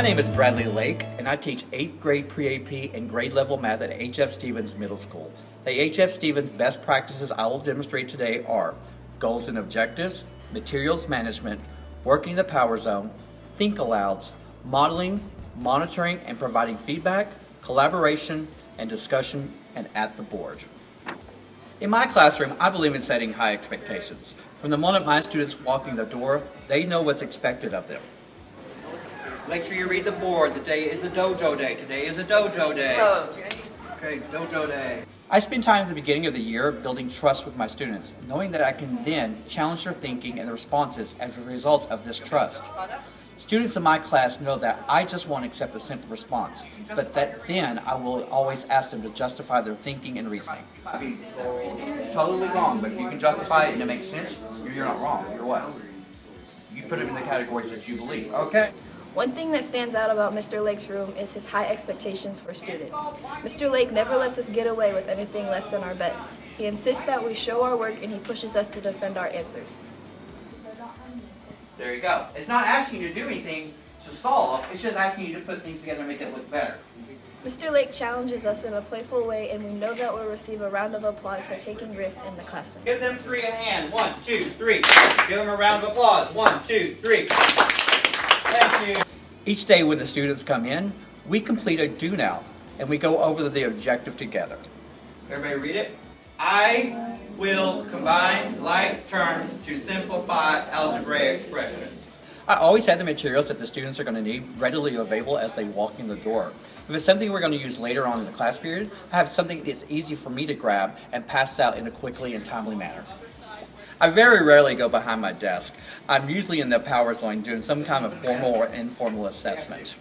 My name is Bradley Lake, and I teach 8th grade pre-AP and grade level math at H.F. Stevens Middle School. The H.F. Stevens best practices I will demonstrate today are goals and objectives, materials management, working the power zone, think alouds, modeling, monitoring and providing feedback, collaboration and discussion, and at the board. In my classroom, I believe in setting high expectations. From the moment my students walk in the door, they know what's expected of them. Make sure you read the board. Today is a dojo day. Today is a dojo day. Okay, dojo day. I spend time at the beginning of the year building trust with my students, knowing that I can then challenge their thinking and their responses as a result of this trust. Students in my class know that I just won't accept a simple response, but that then I will always ask them to justify their thinking and reasoning. I mean, totally wrong, but if you can justify it and it makes sense, you're not wrong. You're what? You put it in the categories that you believe. Okay. One thing that stands out about Mr. Lake's room is his high expectations for students. Mr. Lake never lets us get away with anything less than our best. He insists that we show our work and he pushes us to defend our answers. There you go. It's not asking you to do anything to solve, it's just asking you to put things together and make it look better. Mr. Lake challenges us in a playful way, and we know that we'll receive a round of applause for taking risks in the classroom. Give them three a hand. 1, 2, 3. Give them a round of applause. 1, 2, 3. Thank you. Each day when the students come in, we complete a do now, and we go over the objective together. Everybody read it. I will combine like terms to simplify algebraic expressions. I always have the materials that the students are going to need readily available as they walk in the door. If it's something we're going to use later on in the class period, I have something that's easy for me to grab and pass out in a quickly and timely manner. I very rarely go behind my desk. I'm usually in the power zone doing some kind of formal or informal assessment.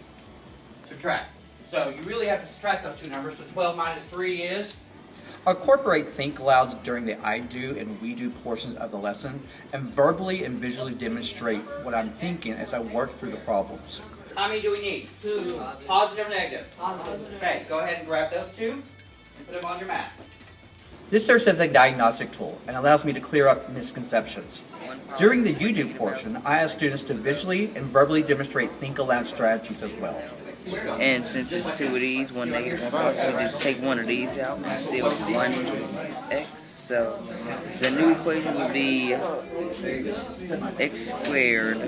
Subtract. So you really have to subtract those two numbers. So 12 minus 3 is? I'll incorporate think alouds during the I do and we do portions of the lesson and verbally and visually demonstrate what I'm thinking as I work through the problems. How many do we need? 2. Positive or negative? Positive. Okay, go ahead and grab those 2 and put them on your mat. This serves as a diagnostic tool and allows me to clear up misconceptions. During the you do portion, I ask students to visually and verbally demonstrate think aloud strategies as well. And since it's 2 of these, 1 negative, 1 positive, we just take one of these out and still 1x. So the new equation would be x squared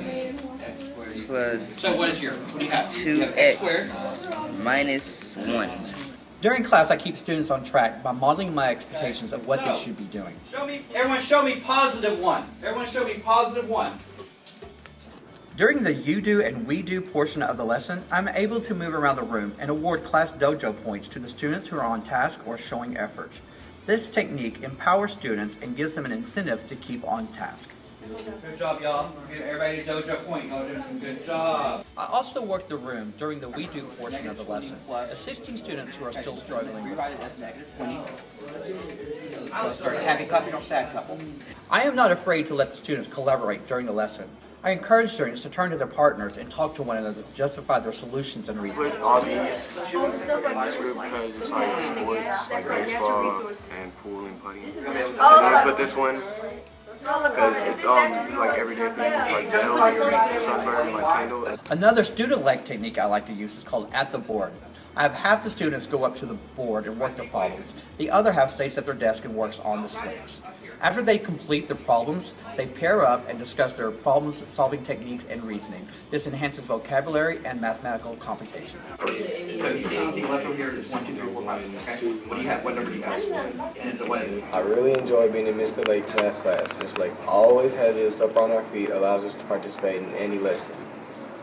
plus so what is your, what do you have? 2x minus 1. During class, I keep students on track by modeling my expectations of what they should be doing. Everyone show me positive 1. Everyone show me positive 1. During the you do and we do portion of the lesson, I'm able to move around the room and award class dojo points to the students who are on task or showing effort. This technique empowers students and gives them an incentive to keep on task. Good job, y'all. Give everybody a dojo point. Y'all doing some good job. I also work the room during the we do portion of the lesson, assisting students who are still struggling with happy couple or sad couple. I am not afraid to let the students collaborate during the lesson. I encourage students to turn to their partners and talk to one another to justify their solutions and reasoning. Put all these in this group because it's like sports, like baseball and pool and putting. And I put this one because it's like everyday things like nail, sunburn, like candle. Another student-led technique I like to use is called at the board. I have half the students go up to the board and work the problems. The other half stays at their desk and works on the slings. After they complete the problems, they pair up and discuss their problem-solving techniques and reasoning. This enhances vocabulary and mathematical computation. So you see anything left over here is 1, 2, 3, 4, 5. Okay. What do you have? What number do you have? And it's what is it? I really enjoy being in Mr. Lake's math class. Mr. Lake always has us up on our feet, allows us to participate in any lesson.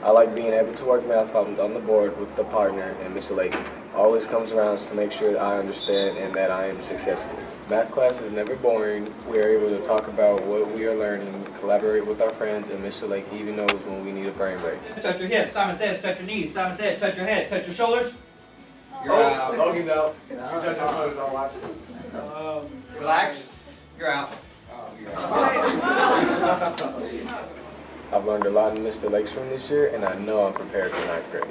I like being able to work math problems on the board with the partner, and Mr. Lake always comes around to make sure that I understand and that I am successful. Math class is never boring. We are able to talk about what we are learning, collaborate with our friends, and Mr. Lake even knows when we need a brain break. Touch your hips. Simon says touch your knees. Simon says touch your head. Touch your shoulders. You're out. Logan's out. You touch your shoulders, I'll watch it. Relax. You're out. I've learned a lot in Mr. Lake's room this year, and I know I'm prepared for 9th grade.